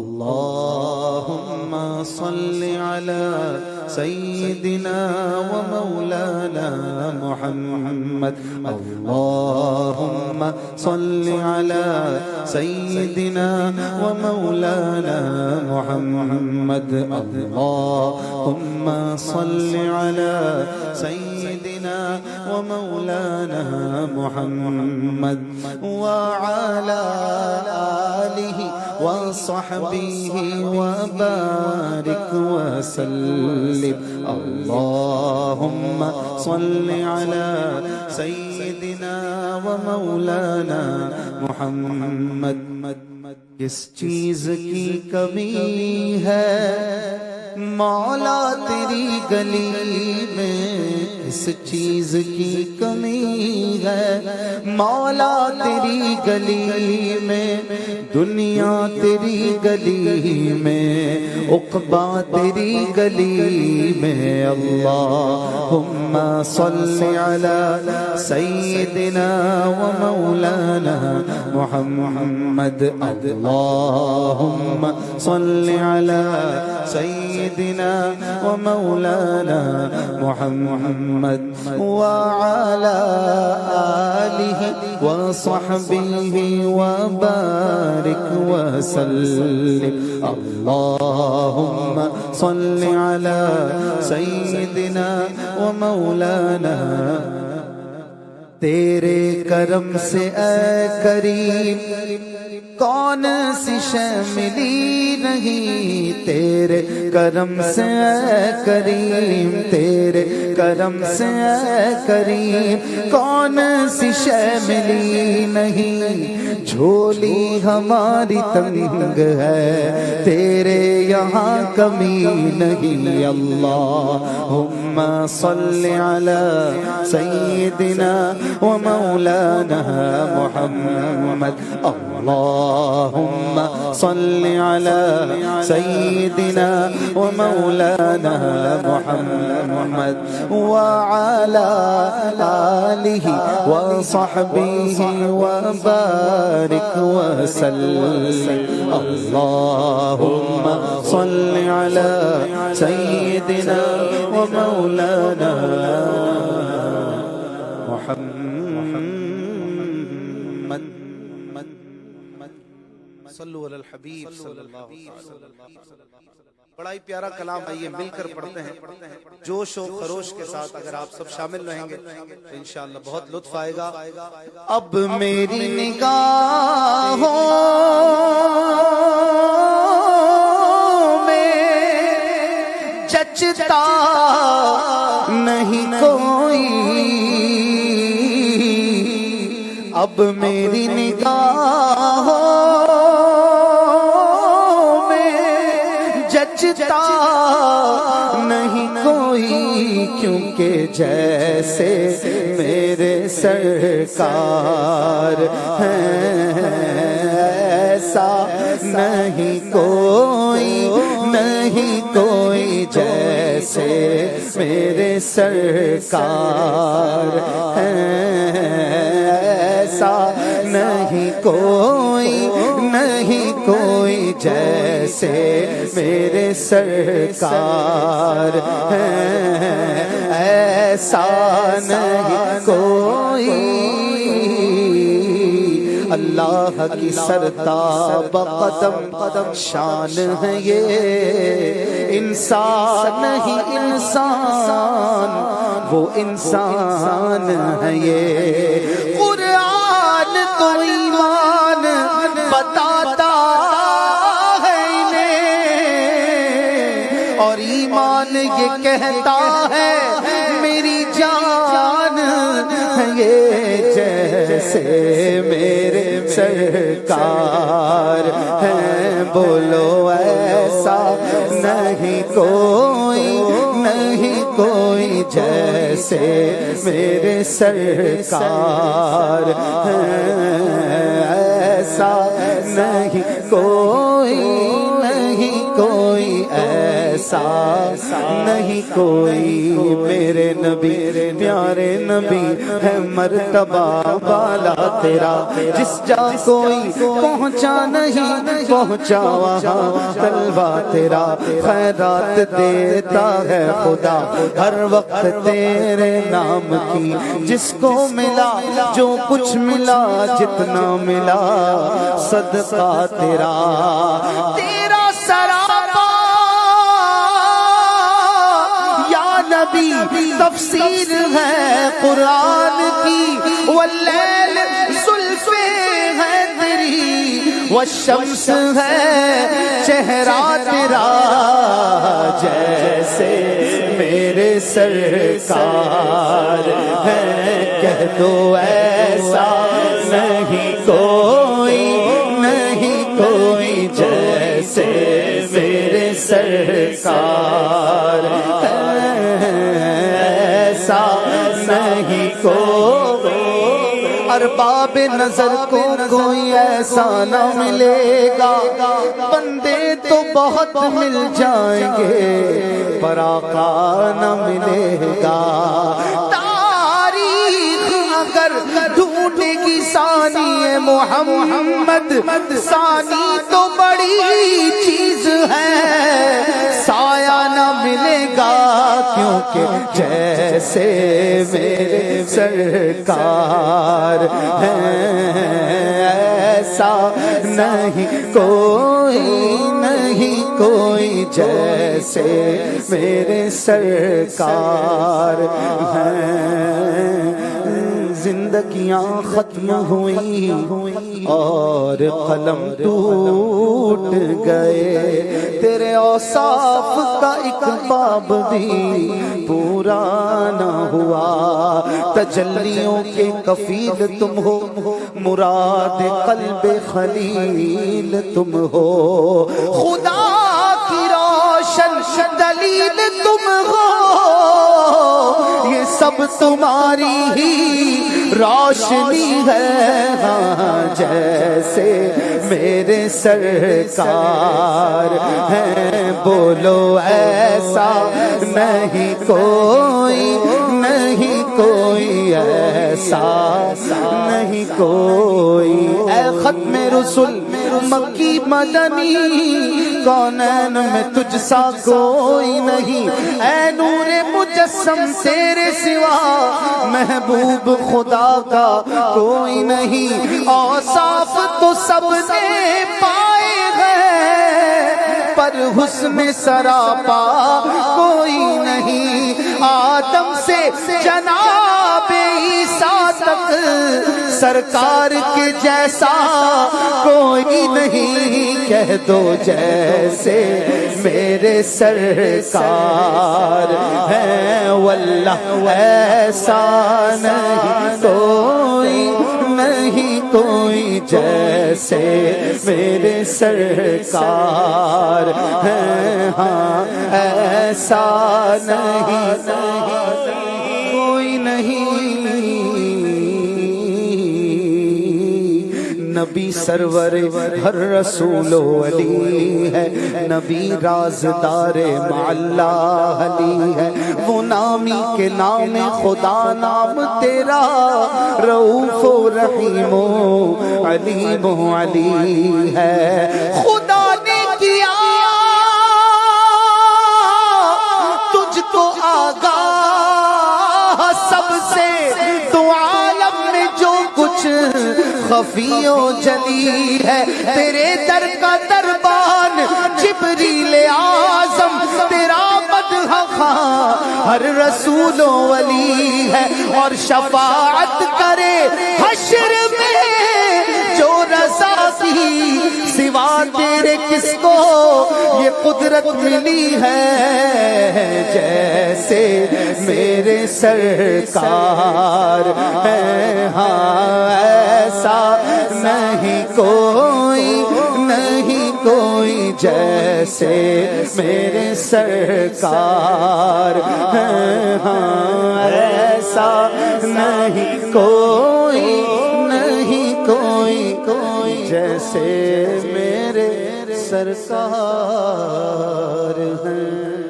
اللهم صل على سيدنا ومولانا محمد. اللهم صل على سيدنا ومولانا محمد. اللهم صل على سيدنا ومولانا محمد وعلى آله وصحبه وبارك وسلم. اللهم صل على سيدنا ومولانا محمد. کس چیز کی کمی ہے مولا تیری گلی میں؟ کس چیز کی کمی ہے مولا تیری گلی میں؟ دنیا تیری گلی میں، عقبہ تیری گلی میں. اللہم صل علی سیدنا ومولانا محمد. اللہم صل علی سیدنا ومولانا محمد وعلى آله وصحبه وبارك وسلم. اللهم صل على سيدنا ومولانا. تیرے کرم سے اے کریم کون سی شے ملی نہیں؟ تیرے کرم سے اے کریم، تیرے کرم سے اے کریم کون سی شے ملی نہیں؟ جھولی ہماری تنگ ہے تیرے یہاں کمی نہیں. اللہم صل علی سیدنا ومولانا محمد. اللہم صل علی سیدنا ومولانا محمد وعلى آلہ وصحبہ وبارک وسلم. اللہم صل علی سیدنا ومولانا محمد. صلو علی الحبیب صلی اللہ علیہ وسلم. بڑا ہی پیارا کلام، آئیے مل کر پڑھتے ہیں جوش و خروش کے ساتھ. اگر آپ سب شامل رہیں گے تو انشاءاللہ بہت لطف آئے گا. اب میری نگاہوں میں جچتا نہیں کوئی، اب میری نگاہوں جچتا نہیں کوئی، کیونکہ جیسے میرے سرکار ہیں ایسا نہیں کوئی، نہیں کوئی جیسے میرے سرکار ہیں ایسا نہیں کوئی، نہیں کوئی جیسے میرے سرکار ہیں ایسا نہیں کوئی. اللہ کی سرتاب قدم شان ہے یہ، انسان نہیں انسان، وہ انسان ہے یہ. قرآن تو ایمان بتاتا ہے انہیں، اور ایمان یہ کہتا ہے میری جان ہے یہ. جیسے میرے سرکار ہیں بولو ایسا نہیں کوئی، نہیں کوئی جیسے میرے سرکار ہیں ایسا نہیں کوئی، نہیں کوئی ایسا ایسا نہیں کوئی، میرے نبی پیارے نبی ہے مرتبہ والا تیرا، جس جا کوئی پہنچا نہیں پہنچا وہاں طلبہ تیرا، خیرات دیتا ہے خدا ہر وقت تیرے نام کی، جس کو ملا جو کچھ ملا جتنا ملا صدقہ تیرا، تیرا سراپا یا نبی تفسیر ہے قرآن کی، واللیل زلفیں ہے تیری، والشمس ہے چہرہ تیرا، جیسے میرے سرکار ہے کہہ دو ایسا نہیں کوئی، نہیں کوئی جیسے میرے سرکار ہے، ایسا نہیں کوئی، ارباب نظر کو کوئی ایسا نہ ملے گا، بندے تو بہت مل جائیں گے پر آقا نہ ملے گا، تاریخ اگر ڈھونڈے گی ثانی محمد، ثانی تو بڑی چیز ہے، سایہ نہ ملے گا کیونکہ جیسے میرے سرکار ہے ایسا نہیں کوئی، نہیں کوئی جیسے میرے سرکار ہیں، زندگیاں ختم ہوئی اور قلم ٹوٹ گئے، تیرے اوصاف کا ایک باب بھی پورا نہ ہوا، تجلیوں کے کفیل تم ہو، مراد قلب خلیل تم ہو، خدا کی روشن دلیل تم ہو، یہ سب تمہاری ہی روشنی ہے، ہاں جیسے میرے سرکار ہیں، بولو ایسا نہیں کوئی، نہیں کوئی ایسا نہیں کوئی، اے ختم رسل مکی مدنی کونین میں تجھ سا کوئی نہیں، اے نور مجسم تیرے سوا محبوب خدا کا کوئی نہیں، اوصاف تو سب نے پائے ہیں پر حسن سراپا کوئی نہیں، آدم سے جناب عیسیٰ تک سرکار کے جیسا کوئی نہیں، کہہ دو جیسے میرے سرکار ہیں، واللہ ایسا نہیں کوئی، نہیں کوئی جیسے میرے سرکار ہیں، ہاں ایسا نہیں کوئی نہیں، نبی سرور ہر رسول و علی ہے، نبی رازدار معلا علی ہے، وہ نامی کے نام خدا نام تیرا، رؤوف و رحیم و علیم و علی ہے، خدا نے کیا تجھ کو آگاہ سب سے، تو عالم میں جو کچھ خفی و جلی ہے، تیرے در کا دربان جبریل اعظم، تیرا مدح خواں ہر رسول و ولی ہے، اور شفاعت کرے حشر میں جو رضا کی، سوا تیرے کس کو یہ قدرت ملی ہے، جیسے میرے سرکار ہیں، ہاں ایسا نہیں کوئی، نہیں کوئی جیسے میرے سرکار ہیں، ہاں ایسا نہیں کوئی، نہیں کوئی جیسے میرے سرکار ہیں۔